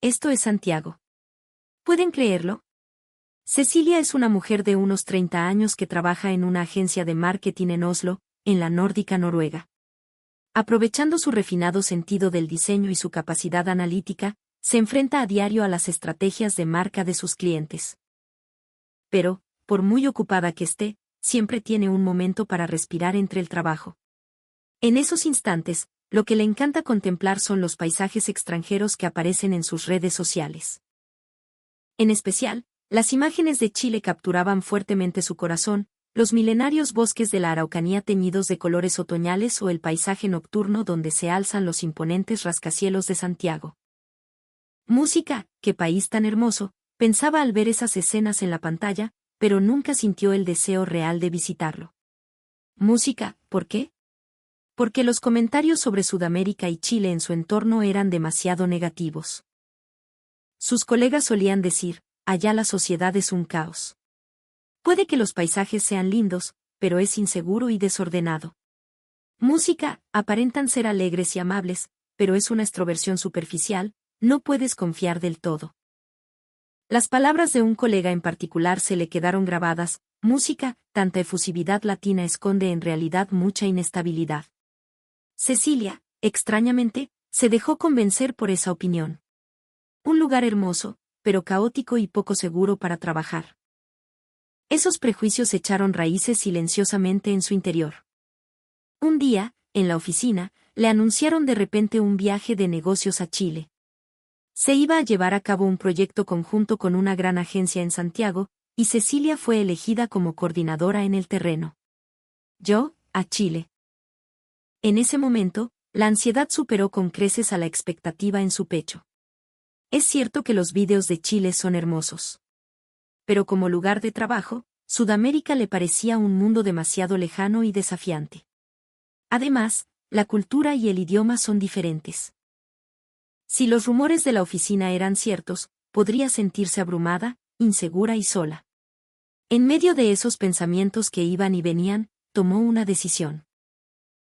Esto es Santiago. ¿Pueden creerlo? Cecilia es una mujer de unos 30 años que trabaja en una agencia de marketing en Oslo, en la nórdica Noruega. Aprovechando su refinado sentido del diseño y su capacidad analítica, se enfrenta a diario a las estrategias de marca de sus clientes. Pero, por muy ocupada que esté, siempre tiene un momento para respirar entre el trabajo. En esos instantes, lo que le encanta contemplar son los paisajes extranjeros que aparecen en sus redes sociales. En especial, las imágenes de Chile capturaban fuertemente su corazón, los milenarios bosques de la Araucanía teñidos de colores otoñales o el paisaje nocturno donde se alzan los imponentes rascacielos de Santiago. Música, qué país tan hermoso, pensaba al ver esas escenas en la pantalla, pero nunca sintió el deseo real de visitarlo. Música, ¿por qué? Porque los comentarios sobre Sudamérica y Chile en su entorno eran demasiado negativos. Sus colegas solían decir, allá la sociedad es un caos. Puede que los paisajes sean lindos, pero es inseguro y desordenado. Música, aparentan ser alegres y amables, pero es una extroversión superficial, no puedes confiar del todo. Las palabras de un colega en particular se le quedaron grabadas, música, tanta efusividad latina esconde en realidad mucha inestabilidad. Cecilia, extrañamente, se dejó convencer por esa opinión. Un lugar hermoso, pero caótico y poco seguro para trabajar. Esos prejuicios echaron raíces silenciosamente en su interior. Un día, en la oficina, le anunciaron de repente un viaje de negocios a Chile. Se iba a llevar a cabo un proyecto conjunto con una gran agencia en Santiago, y Cecilia fue elegida como coordinadora en el terreno. Yo, a Chile. En ese momento, la ansiedad superó con creces a la expectativa en su pecho. Es cierto que los vídeos de Chile son hermosos. Pero como lugar de trabajo, Sudamérica le parecía un mundo demasiado lejano y desafiante. Además, la cultura y el idioma son diferentes. Si los rumores de la oficina eran ciertos, podría sentirse abrumada, insegura y sola. En medio de esos pensamientos que iban y venían, tomó una decisión.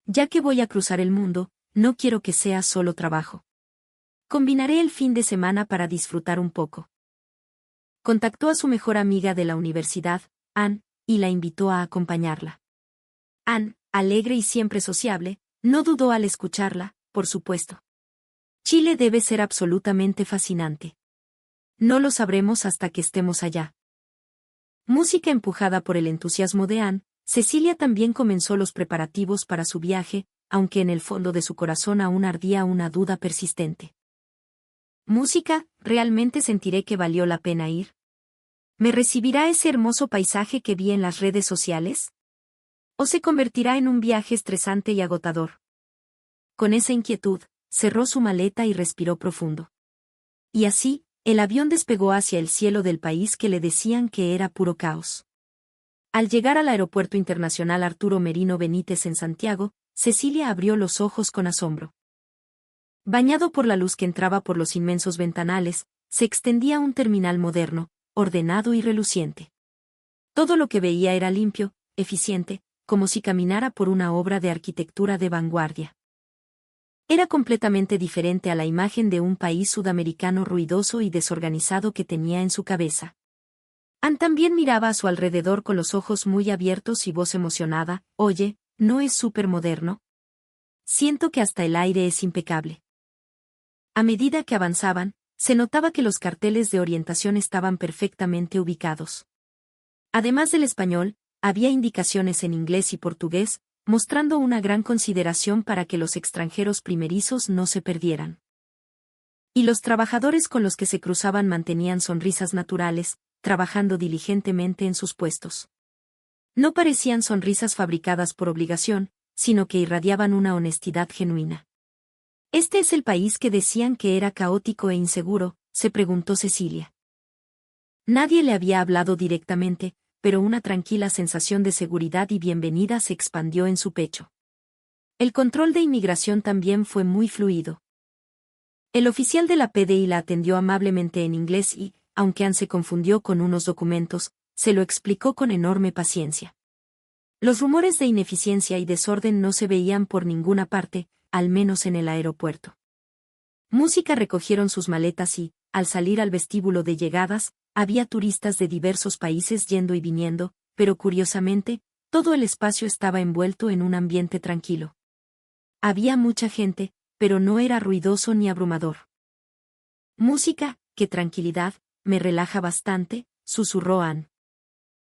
Ya que voy a cruzar el mundo, no quiero que sea solo trabajo. Combinaré el fin de semana para disfrutar un poco. Contactó a su mejor amiga de la universidad, Ann, y la invitó a acompañarla. Ann, alegre y siempre sociable, no dudó al escucharla, por supuesto. Chile debe ser absolutamente fascinante. No lo sabremos hasta que estemos allá. Música empujada por el entusiasmo de Ann, Cecilia también comenzó los preparativos para su viaje, aunque en el fondo de su corazón aún ardía una duda persistente. Música, ¿realmente sentiré que valió la pena ir? ¿Me recibirá ese hermoso paisaje que vi en las redes sociales? ¿O se convertirá en un viaje estresante y agotador? Con esa inquietud, cerró su maleta y respiró profundo. Y así, el avión despegó hacia el cielo del país que le decían que era puro caos. Al llegar al Aeropuerto Internacional Arturo Merino Benítez en Santiago, Cecilia abrió los ojos con asombro. Bañado por la luz que entraba por los inmensos ventanales, se extendía un terminal moderno, ordenado y reluciente. Todo lo que veía era limpio, eficiente, como si caminara por una obra de arquitectura de vanguardia. Era completamente diferente a la imagen de un país sudamericano ruidoso y desorganizado que tenía en su cabeza. Ann también miraba a su alrededor con los ojos muy abiertos y voz emocionada, «Oye, ¿no es súper moderno? Siento que hasta el aire es impecable». A medida que avanzaban, se notaba que los carteles de orientación estaban perfectamente ubicados. Además del español, había indicaciones en inglés y portugués, mostrando una gran consideración para que los extranjeros primerizos no se perdieran. Y los trabajadores con los que se cruzaban mantenían sonrisas naturales, trabajando diligentemente en sus puestos. No parecían sonrisas fabricadas por obligación, sino que irradiaban una honestidad genuina. ¿Este es el país que decían que era caótico e inseguro?, se preguntó Cecilia. Nadie le había hablado directamente, pero una tranquila sensación de seguridad y bienvenida se expandió en su pecho. El control de inmigración también fue muy fluido. El oficial de la PDI la atendió amablemente en inglés y, aunque Ann se confundió con unos documentos, se lo explicó con enorme paciencia. Los rumores de ineficiencia y desorden no se veían por ninguna parte, al menos en el aeropuerto. Música recogieron sus maletas y, al salir al vestíbulo de llegadas, había turistas de diversos países yendo y viniendo, pero curiosamente, todo el espacio estaba envuelto en un ambiente tranquilo. Había mucha gente, pero no era ruidoso ni abrumador. Música, qué tranquilidad, me relaja bastante, susurró Anne.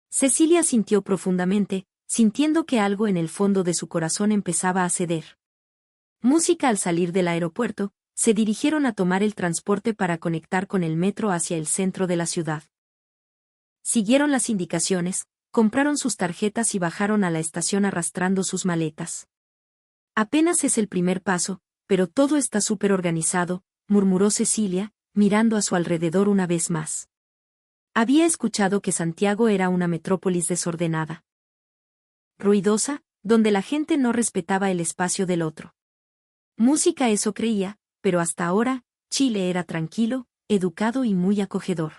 Cecilia sintió profundamente, sintiendo que algo en el fondo de su corazón empezaba a ceder. Música. Al salir del aeropuerto, se dirigieron a tomar el transporte para conectar con el metro hacia el centro de la ciudad. Siguieron las indicaciones, compraron sus tarjetas y bajaron a la estación arrastrando sus maletas. Apenas es el primer paso, pero todo está súper organizado, murmuró Cecilia, mirando a su alrededor una vez más. Había escuchado que Santiago era una metrópolis desordenada. Ruidosa, donde la gente no respetaba el espacio del otro. Música, eso creía, pero hasta ahora, Chile era tranquilo, educado y muy acogedor.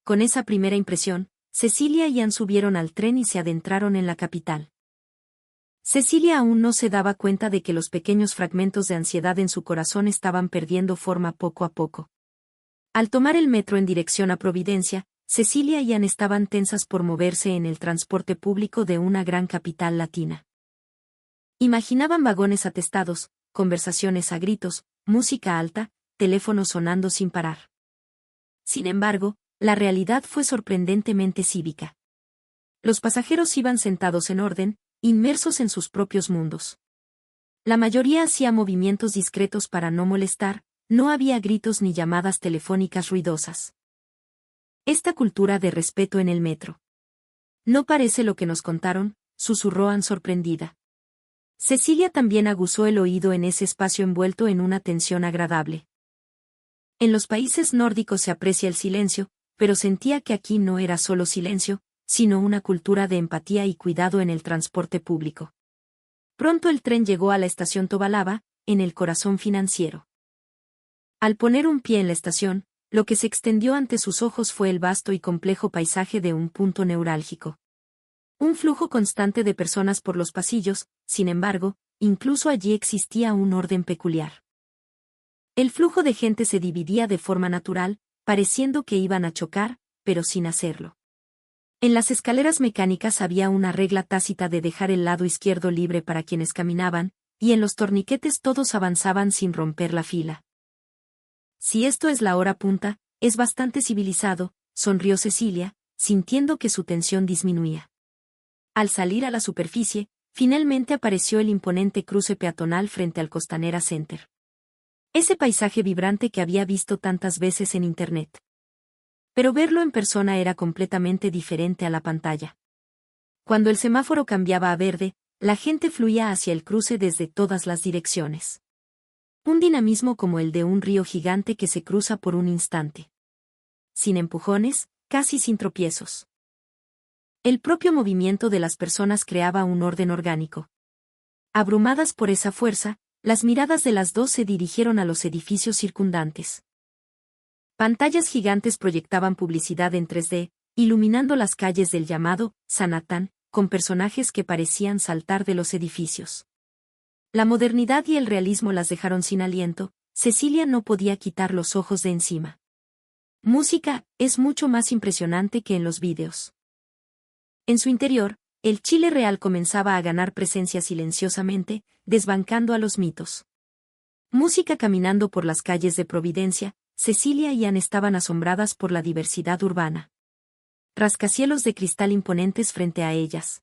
Con esa primera impresión, Cecilia y Anne subieron al tren y se adentraron en la capital. Cecilia aún no se daba cuenta de que los pequeños fragmentos de ansiedad en su corazón estaban perdiendo forma poco a poco. Al tomar el metro en dirección a Providencia, Cecilia y Anne estaban tensas por moverse en el transporte público de una gran capital latina. Imaginaban vagones atestados, conversaciones a gritos, música alta, teléfonos sonando sin parar. Sin embargo, la realidad fue sorprendentemente cívica. Los pasajeros iban sentados en orden, inmersos en sus propios mundos. La mayoría hacía movimientos discretos para no molestar, no había gritos ni llamadas telefónicas ruidosas. Esta cultura de respeto en el metro. No parece lo que nos contaron, susurró Anne sorprendida. Cecilia también aguzó el oído en ese espacio envuelto en una tensión agradable. En los países nórdicos se aprecia el silencio, pero sentía que aquí no era solo silencio, sino una cultura de empatía y cuidado en el transporte público. Pronto el tren llegó a la estación Tobalaba, en el corazón financiero. Al poner un pie en la estación, lo que se extendió ante sus ojos fue el vasto y complejo paisaje de un punto neurálgico. Un flujo constante de personas por los pasillos, sin embargo, incluso allí existía un orden peculiar. El flujo de gente se dividía de forma natural, pareciendo que iban a chocar, pero sin hacerlo. En las escaleras mecánicas había una regla tácita de dejar el lado izquierdo libre para quienes caminaban, y en los torniquetes todos avanzaban sin romper la fila. Si esto es la hora punta, es bastante civilizado, sonrió Cecilia, sintiendo que su tensión disminuía. Al salir a la superficie, finalmente apareció el imponente cruce peatonal frente al Costanera Center. Ese paisaje vibrante que había visto tantas veces en Internet. Pero verlo en persona era completamente diferente a la pantalla. Cuando el semáforo cambiaba a verde, la gente fluía hacia el cruce desde todas las direcciones. Un dinamismo como el de un río gigante que se cruza por un instante. Sin empujones, casi sin tropiezos. El propio movimiento de las personas creaba un orden orgánico. Abrumadas por esa fuerza, las miradas de las dos se dirigieron a los edificios circundantes. Pantallas gigantes proyectaban publicidad en 3D, iluminando las calles del llamado Sanatán, con personajes que parecían saltar de los edificios. La modernidad y el realismo las dejaron sin aliento, Cecilia no podía quitar los ojos de encima. Música, es mucho más impresionante que en los vídeos. En su interior, el Chile real comenzaba a ganar presencia silenciosamente, desbancando a los mitos. Música. Caminando por las calles de Providencia, Cecilia y Anne estaban asombradas por la diversidad urbana. Rascacielos de cristal imponentes frente a ellas.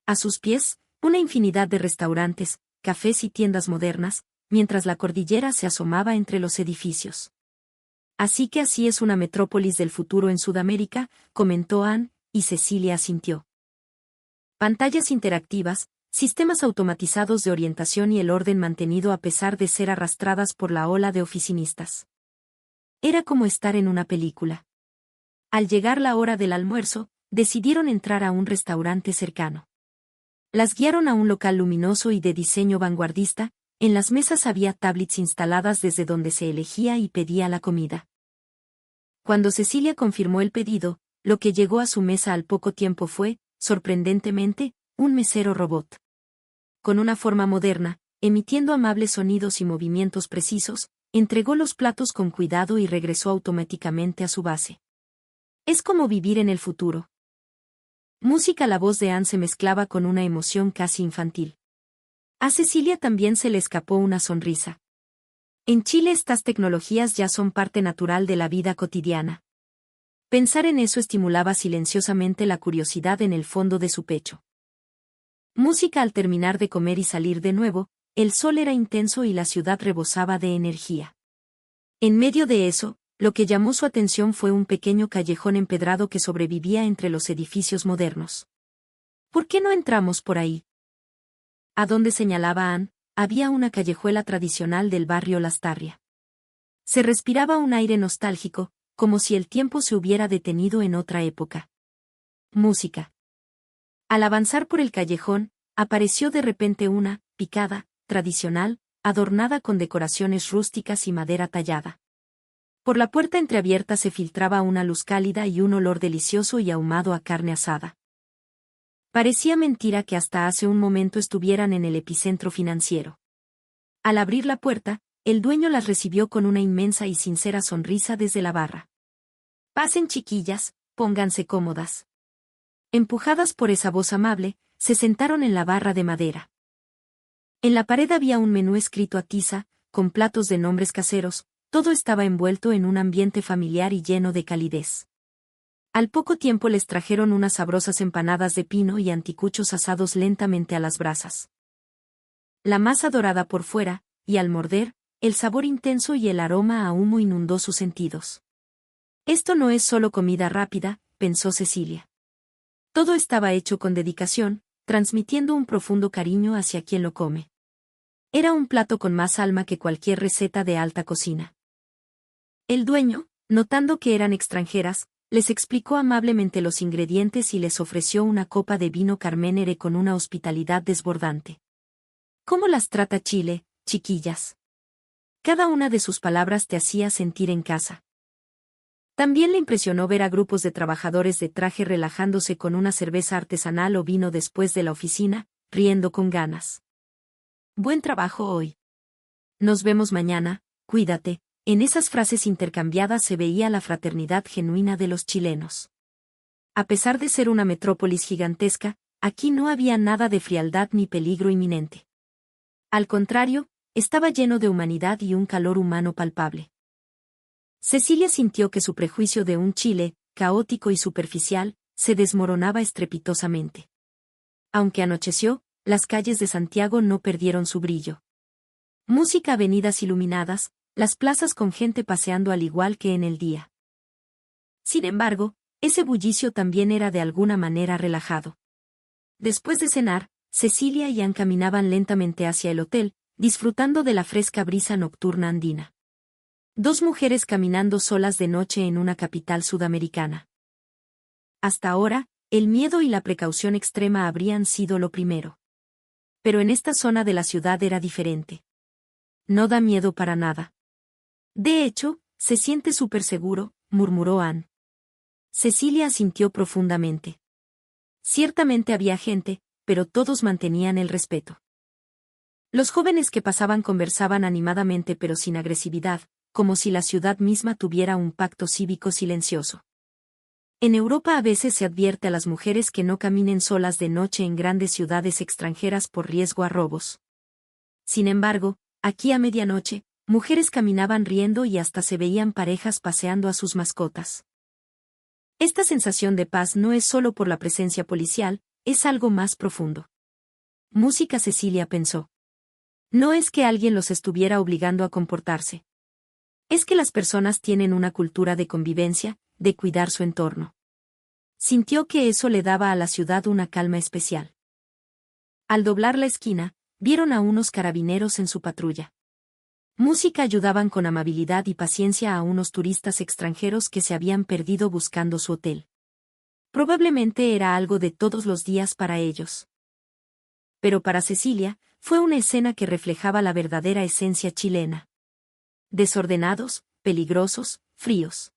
A sus pies, una infinidad de restaurantes, cafés y tiendas modernas, mientras la cordillera se asomaba entre los edificios. Así que así es una metrópolis del futuro en Sudamérica, comentó Anne, y Cecilia asintió. Pantallas interactivas, sistemas automatizados de orientación y el orden mantenido a pesar de ser arrastradas por la ola de oficinistas. Era como estar en una película. Al llegar la hora del almuerzo, decidieron entrar a un restaurante cercano. Las guiaron a un local luminoso y de diseño vanguardista, en las mesas había tablets instaladas desde donde se elegía y pedía la comida. Cuando Cecilia confirmó el pedido, lo que llegó a su mesa al poco tiempo fue, sorprendentemente, un mesero robot. Con una forma moderna, emitiendo amables sonidos y movimientos precisos, entregó los platos con cuidado y regresó automáticamente a su base. Es como vivir en el futuro. Música. La voz de Anne se mezclaba con una emoción casi infantil. A Cecilia también se le escapó una sonrisa. En Chile estas tecnologías ya son parte natural de la vida cotidiana. Pensar en eso estimulaba silenciosamente la curiosidad en el fondo de su pecho. Música. Al terminar de comer y salir de nuevo, el sol era intenso y la ciudad rebosaba de energía. En medio de eso, lo que llamó su atención fue un pequeño callejón empedrado que sobrevivía entre los edificios modernos. ¿Por qué no entramos por ahí? A donde señalaba Anne, había una callejuela tradicional del barrio Lastarria. Se respiraba un aire nostálgico, como si el tiempo se hubiera detenido en otra época. Música. Al avanzar por el callejón, apareció de repente una picada tradicional, adornada con decoraciones rústicas y madera tallada. Por la puerta entreabierta se filtraba una luz cálida y un olor delicioso y ahumado a carne asada. Parecía mentira que hasta hace un momento estuvieran en el epicentro financiero. Al abrir la puerta, el dueño las recibió con una inmensa y sincera sonrisa desde la barra. Pasen, chiquillas, pónganse cómodas. Empujadas por esa voz amable, se sentaron en la barra de madera. En la pared había un menú escrito a tiza, con platos de nombres caseros. Todo estaba envuelto en un ambiente familiar y lleno de calidez. Al poco tiempo les trajeron unas sabrosas empanadas de pino y anticuchos asados lentamente a las brasas. La masa dorada por fuera, y al morder, el sabor intenso y el aroma a humo inundó sus sentidos. Esto no es solo comida rápida, pensó Cecilia. Todo estaba hecho con dedicación, transmitiendo un profundo cariño hacia quien lo come. Era un plato con más alma que cualquier receta de alta cocina. El dueño, notando que eran extranjeras, les explicó amablemente los ingredientes y les ofreció una copa de vino Carmenere con una hospitalidad desbordante. ¿Cómo las trata Chile, chiquillas? Cada una de sus palabras te hacía sentir en casa. También le impresionó ver a grupos de trabajadores de traje relajándose con una cerveza artesanal o vino después de la oficina, riendo con ganas. Buen trabajo hoy. Nos vemos mañana, cuídate. En esas frases intercambiadas se veía la fraternidad genuina de los chilenos. A pesar de ser una metrópolis gigantesca, aquí no había nada de frialdad ni peligro inminente. Al contrario, estaba lleno de humanidad y un calor humano palpable. Cecilia sintió que su prejuicio de un Chile, caótico y superficial, se desmoronaba estrepitosamente. Aunque anocheció, las calles de Santiago no perdieron su brillo. Música, avenidas iluminadas, las plazas con gente paseando al igual que en el día. Sin embargo, ese bullicio también era de alguna manera relajado. Después de cenar, Cecilia y Anne caminaban lentamente hacia el hotel, disfrutando de la fresca brisa nocturna andina. Dos mujeres caminando solas de noche en una capital sudamericana. Hasta ahora, el miedo y la precaución extrema habrían sido lo primero. Pero en esta zona de la ciudad era diferente. No da miedo para nada. De hecho, se siente súper seguro, murmuró Anne. Cecilia asintió profundamente. Ciertamente había gente, pero todos mantenían el respeto. Los jóvenes que pasaban conversaban animadamente pero sin agresividad, como si la ciudad misma tuviera un pacto cívico silencioso. En Europa a veces se advierte a las mujeres que no caminen solas de noche en grandes ciudades extranjeras por riesgo a robos. Sin embargo, aquí a medianoche, mujeres caminaban riendo y hasta se veían parejas paseando a sus mascotas. Esta sensación de paz no es solo por la presencia policial, es algo más profundo. Música, Cecilia pensó. No es que alguien los estuviera obligando a comportarse. Es que las personas tienen una cultura de convivencia, de cuidar su entorno. Sintió que eso le daba a la ciudad una calma especial. Al doblar la esquina, vieron a unos carabineros en su patrulla. Música ayudaban con amabilidad y paciencia a unos turistas extranjeros que se habían perdido buscando su hotel. Probablemente era algo de todos los días para ellos. Pero para Cecilia, fue una escena que reflejaba la verdadera esencia chilena. Desordenados, peligrosos, fríos.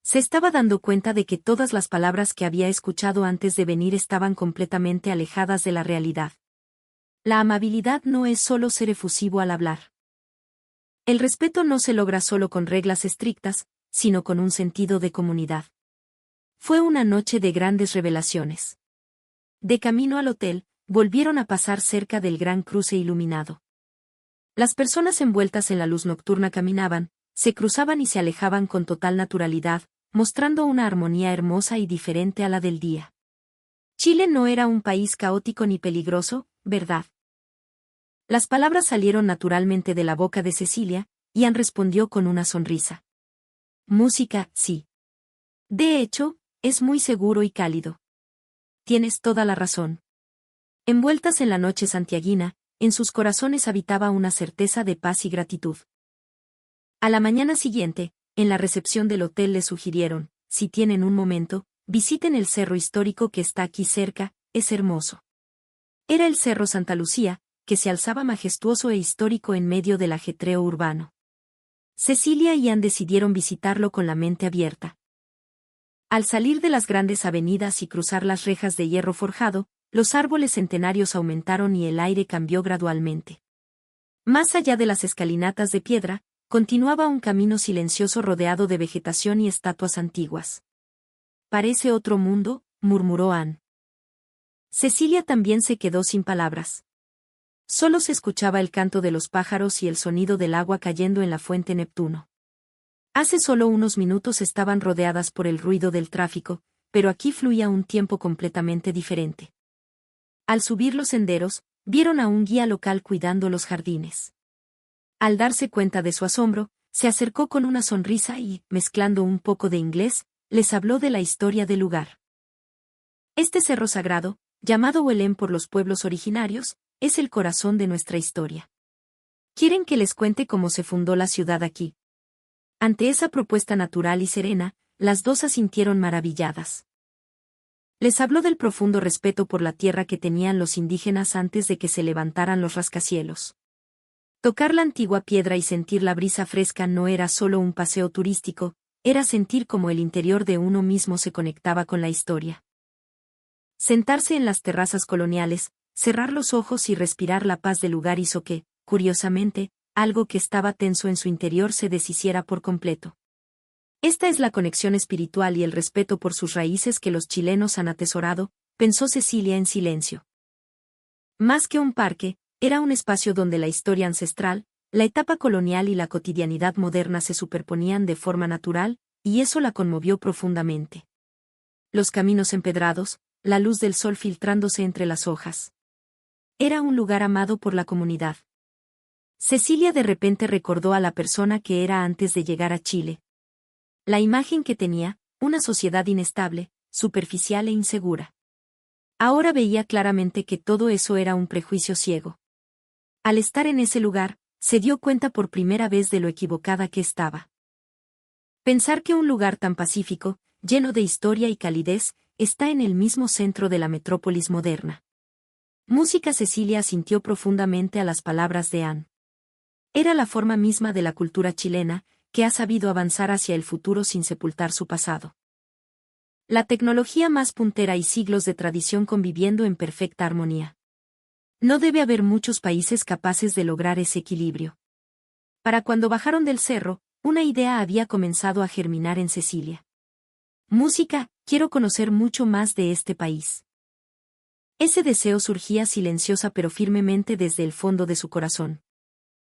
Se estaba dando cuenta de que todas las palabras que había escuchado antes de venir estaban completamente alejadas de la realidad. La amabilidad no es solo ser efusivo al hablar. El respeto no se logra solo con reglas estrictas, sino con un sentido de comunidad. Fue una noche de grandes revelaciones. De camino al hotel, volvieron a pasar cerca del gran cruce iluminado. Las personas envueltas en la luz nocturna caminaban, se cruzaban y se alejaban con total naturalidad, mostrando una armonía hermosa y diferente a la del día. Chile no era un país caótico ni peligroso, ¿verdad? Las palabras salieron naturalmente de la boca de Cecilia, y Ann respondió con una sonrisa. Música, sí. De hecho, es muy seguro y cálido. Tienes toda la razón. Envueltas en la noche santiaguina, en sus corazones habitaba una certeza de paz y gratitud. A la mañana siguiente, en la recepción del hotel les sugirieron, si tienen un momento, visiten el cerro histórico que está aquí cerca, es hermoso. Era el Cerro Santa Lucía, que se alzaba majestuoso e histórico en medio del ajetreo urbano. Cecilia y Ann decidieron visitarlo con la mente abierta. Al salir de las grandes avenidas y cruzar las rejas de hierro forjado, los árboles centenarios aumentaron y el aire cambió gradualmente. Más allá de las escalinatas de piedra, continuaba un camino silencioso rodeado de vegetación y estatuas antiguas. Parece otro mundo, murmuró Ann. Cecilia también se quedó sin palabras. Solo se escuchaba el canto de los pájaros y el sonido del agua cayendo en la fuente Neptuno. Hace solo unos minutos estaban rodeadas por el ruido del tráfico, pero aquí fluía un tiempo completamente diferente. Al subir los senderos, vieron a un guía local cuidando los jardines. Al darse cuenta de su asombro, se acercó con una sonrisa y, mezclando un poco de inglés, les habló de la historia del lugar. Este cerro sagrado, llamado Huelén por los pueblos originarios, es el corazón de nuestra historia. ¿Quieren que les cuente cómo se fundó la ciudad aquí? Ante esa propuesta natural y serena, las dos asintieron maravilladas. Les habló del profundo respeto por la tierra que tenían los indígenas antes de que se levantaran los rascacielos. Tocar la antigua piedra y sentir la brisa fresca no era solo un paseo turístico, era sentir cómo el interior de uno mismo se conectaba con la historia. Sentarse en las terrazas coloniales, cerrar los ojos y respirar la paz del lugar hizo que, curiosamente, algo que estaba tenso en su interior se deshiciera por completo. Esta es la conexión espiritual y el respeto por sus raíces que los chilenos han atesorado, pensó Cecilia en silencio. Más que un parque, era un espacio donde la historia ancestral, la etapa colonial y la cotidianidad moderna se superponían de forma natural, y eso la conmovió profundamente. Los caminos empedrados, la luz del sol filtrándose entre las hojas. Era un lugar amado por la comunidad. Cecilia de repente recordó a la persona que era antes de llegar a Chile. La imagen que tenía, una sociedad inestable, superficial e insegura. Ahora veía claramente que todo eso era un prejuicio ciego. Al estar en ese lugar, se dio cuenta por primera vez de lo equivocada que estaba. Pensar que un lugar tan pacífico, lleno de historia y calidez, está en el mismo centro de la metrópolis moderna. Música. Cecilia asintió profundamente a las palabras de Ann. Era la forma misma de la cultura chilena, que ha sabido avanzar hacia el futuro sin sepultar su pasado. La tecnología más puntera y siglos de tradición conviviendo en perfecta armonía. No debe haber muchos países capaces de lograr ese equilibrio. Para cuando bajaron del cerro, una idea había comenzado a germinar en Cecilia. Música, quiero conocer mucho más de este país. Ese deseo surgía silenciosa pero firmemente desde el fondo de su corazón.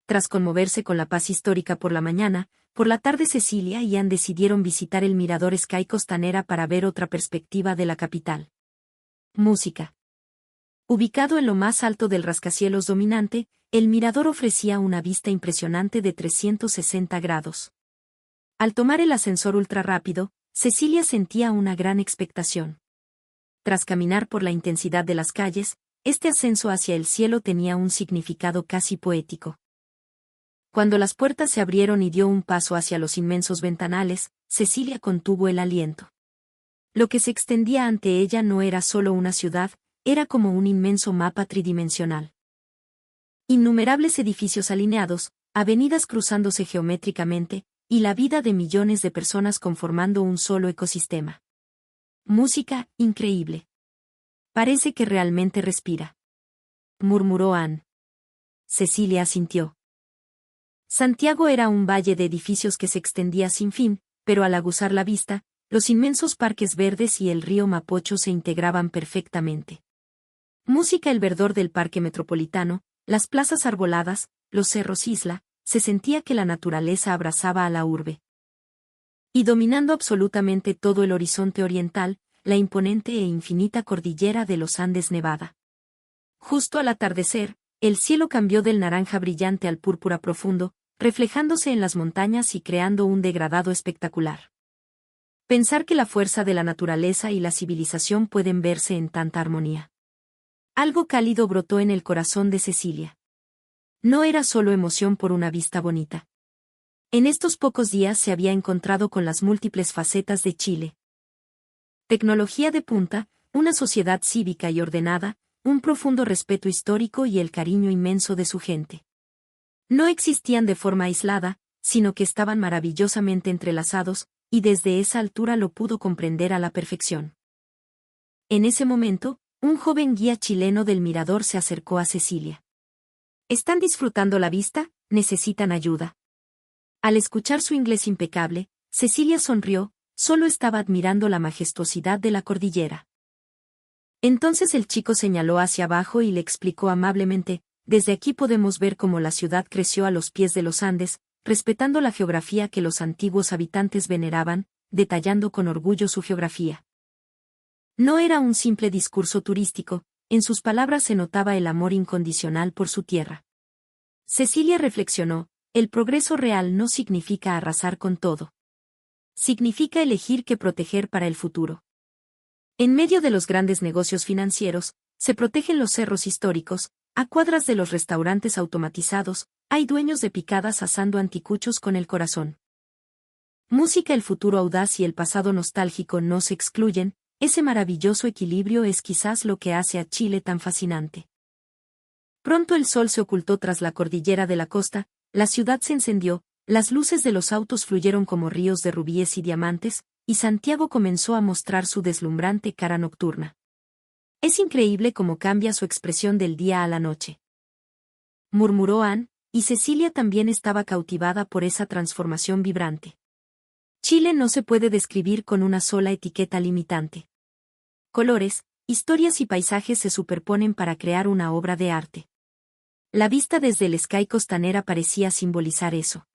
Tras conmoverse con la paz histórica por la mañana, por la tarde Cecilia y Ann decidieron visitar el mirador Sky Costanera para ver otra perspectiva de la capital. Música. Ubicado en lo más alto del rascacielos dominante, el mirador ofrecía una vista impresionante de 360 grados. Al tomar el ascensor ultrarrápido, Cecilia sentía una gran expectación. Tras caminar por la intensidad de las calles, este ascenso hacia el cielo tenía un significado casi poético. Cuando las puertas se abrieron y dio un paso hacia los inmensos ventanales, Cecilia contuvo el aliento. Lo que se extendía ante ella no era solo una ciudad, era como un inmenso mapa tridimensional. Innumerables edificios alineados, avenidas cruzándose geométricamente, y la vida de millones de personas conformando un solo ecosistema. Música, increíble. Parece que realmente respira. Murmuró Ann. Cecilia asintió. Santiago era un valle de edificios que se extendía sin fin, pero al aguzar la vista, los inmensos parques verdes y el río Mapocho se integraban perfectamente. Música el verdor del parque metropolitano, las plazas arboladas, los cerros isla, se sentía que la naturaleza abrazaba a la urbe. Y dominando absolutamente todo el horizonte oriental, la imponente e infinita cordillera de los Andes Nevada. Justo al atardecer, el cielo cambió del naranja brillante al púrpura profundo, reflejándose en las montañas y creando un degradado espectacular. Pensar que la fuerza de la naturaleza y la civilización pueden verse en tanta armonía. Algo cálido brotó en el corazón de Cecilia. No era solo emoción por una vista bonita. En estos pocos días se había encontrado con las múltiples facetas de Chile. Tecnología de punta, una sociedad cívica y ordenada, un profundo respeto histórico y el cariño inmenso de su gente. No existían de forma aislada, sino que estaban maravillosamente entrelazados, y desde esa altura lo pudo comprender a la perfección. En ese momento, un joven guía chileno del mirador se acercó a Cecilia. ¿Están disfrutando la vista? ¿Necesitan ayuda? Al escuchar su inglés impecable, Cecilia sonrió, solo estaba admirando la majestuosidad de la cordillera. Entonces el chico señaló hacia abajo y le explicó amablemente, desde aquí podemos ver cómo la ciudad creció a los pies de los Andes, respetando la geografía que los antiguos habitantes veneraban, detallando con orgullo su geografía. No era un simple discurso turístico, en sus palabras se notaba el amor incondicional por su tierra. Cecilia reflexionó, el progreso real no significa arrasar con todo. Significa elegir qué proteger para el futuro. En medio de los grandes negocios financieros, se protegen los cerros históricos, a cuadras de los restaurantes automatizados, hay dueños de picadas asando anticuchos con el corazón. Música el futuro audaz y el pasado nostálgico no se excluyen, ese maravilloso equilibrio es quizás lo que hace a Chile tan fascinante. Pronto el sol se ocultó tras la cordillera de la costa, la ciudad se encendió, las luces de los autos fluyeron como ríos de rubíes y diamantes, y Santiago comenzó a mostrar su deslumbrante cara nocturna. Es increíble cómo cambia su expresión del día a la noche, murmuró Anne, y Cecilia también estaba cautivada por esa transformación vibrante. Chile no se puede describir con una sola etiqueta limitante. Colores, historias y paisajes se superponen para crear una obra de arte. La vista desde el Sky costanera parecía simbolizar eso.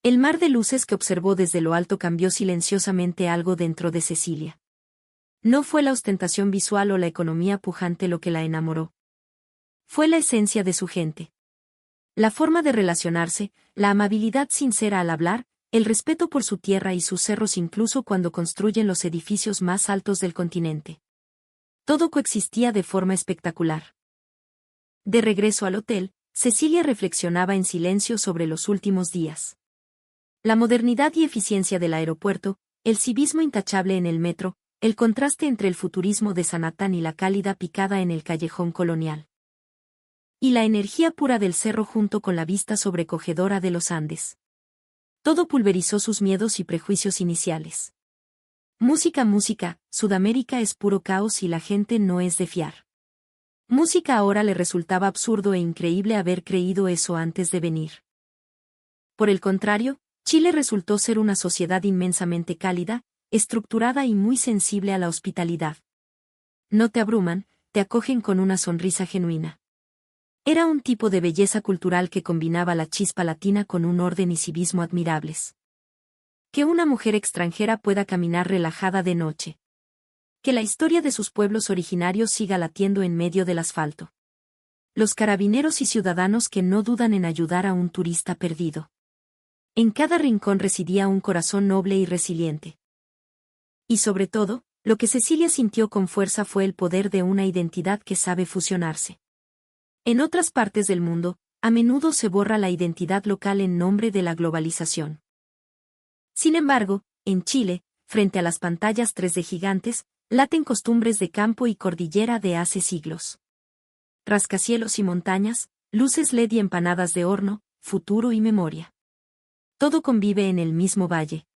El mar de luces que observó desde lo alto cambió silenciosamente algo dentro de Cecilia. No fue la ostentación visual o la economía pujante lo que la enamoró. Fue la esencia de su gente. La forma de relacionarse, la amabilidad sincera al hablar, el respeto por su tierra y sus cerros incluso cuando construyen los edificios más altos del continente. Todo coexistía de forma espectacular. De regreso al hotel, Cecilia reflexionaba en silencio sobre los últimos días. La modernidad y eficiencia del aeropuerto, el civismo intachable en el metro, el contraste entre el futurismo de Sanatán y la cálida picada en el callejón colonial. Y la energía pura del cerro junto con la vista sobrecogedora de los Andes. Todo pulverizó sus miedos y prejuicios iniciales. Música, Sudamérica es puro caos y la gente no es de fiar. Música ahora le resultaba absurdo e increíble haber creído eso antes de venir. Por el contrario, Chile resultó ser una sociedad inmensamente cálida, estructurada y muy sensible a la hospitalidad. No te abruman, te acogen con una sonrisa genuina. Era un tipo de belleza cultural que combinaba la chispa latina con un orden y civismo admirables. Que una mujer extranjera pueda caminar relajada de noche. Que la historia de sus pueblos originarios siga latiendo en medio del asfalto. Los carabineros y ciudadanos que no dudan en ayudar a un turista perdido. En cada rincón residía un corazón noble y resiliente. Y sobre todo, lo que Cecilia sintió con fuerza fue el poder de una identidad que sabe fusionarse. En otras partes del mundo, a menudo se borra la identidad local en nombre de la globalización. Sin embargo, en Chile, frente a las pantallas 3D gigantes, laten costumbres de campo y cordillera de hace siglos. Rascacielos y montañas, luces LED y empanadas de horno, futuro y memoria. Todo convive en el mismo valle.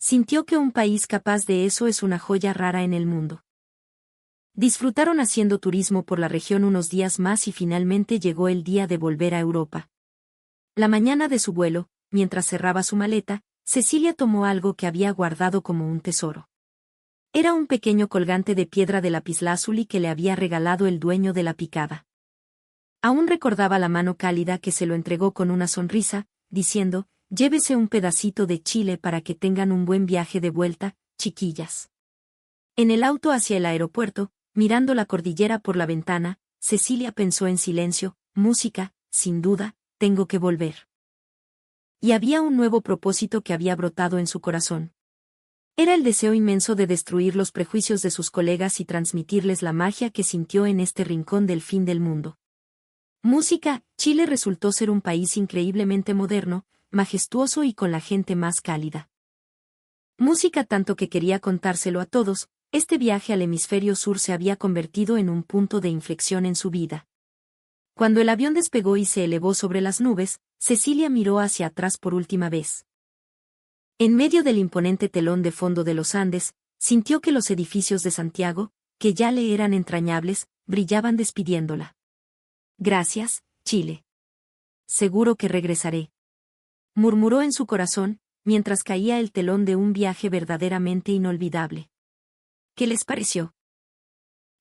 Sintió que un país capaz de eso es una joya rara en el mundo. Disfrutaron haciendo turismo por la región unos días más y finalmente llegó el día de volver a Europa. La mañana de su vuelo, mientras cerraba su maleta, Cecilia tomó algo que había guardado como un tesoro. Era un pequeño colgante de piedra de lapislázuli que le había regalado el dueño de la picada. Aún recordaba la mano cálida que se lo entregó con una sonrisa, diciendo, «Llévese un pedacito de Chile para que tengan un buen viaje de vuelta, chiquillas». En el auto hacia el aeropuerto, mirando la cordillera por la ventana, Cecilia pensó en silencio, música, sin duda, tengo que volver. Y había un nuevo propósito que había brotado en su corazón. Era el deseo inmenso de destruir los prejuicios de sus colegas y transmitirles la magia que sintió en este rincón del fin del mundo. Música, Chile resultó ser un país increíblemente moderno, majestuoso y con la gente más cálida. Música tanto que quería contárselo a todos, este viaje al hemisferio sur se había convertido en un punto de inflexión en su vida. Cuando el avión despegó y se elevó sobre las nubes, Cecilia miró hacia atrás por última vez. En medio del imponente telón de fondo de los Andes, sintió que los edificios de Santiago, que ya le eran entrañables, brillaban despidiéndola. «Gracias, Chile. Seguro que regresaré», murmuró en su corazón, mientras caía el telón de un viaje verdaderamente inolvidable. ¿Qué les pareció?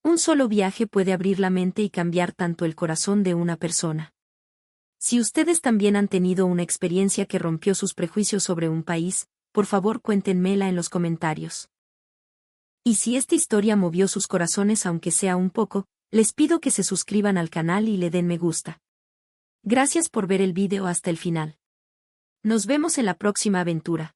Un solo viaje puede abrir la mente y cambiar tanto el corazón de una persona. Si ustedes también han tenido una experiencia que rompió sus prejuicios sobre un país, por favor cuéntenmela en los comentarios. Y si esta historia movió sus corazones aunque sea un poco, les pido que se suscriban al canal y le den me gusta. Gracias por ver el video hasta el final. Nos vemos en la próxima aventura.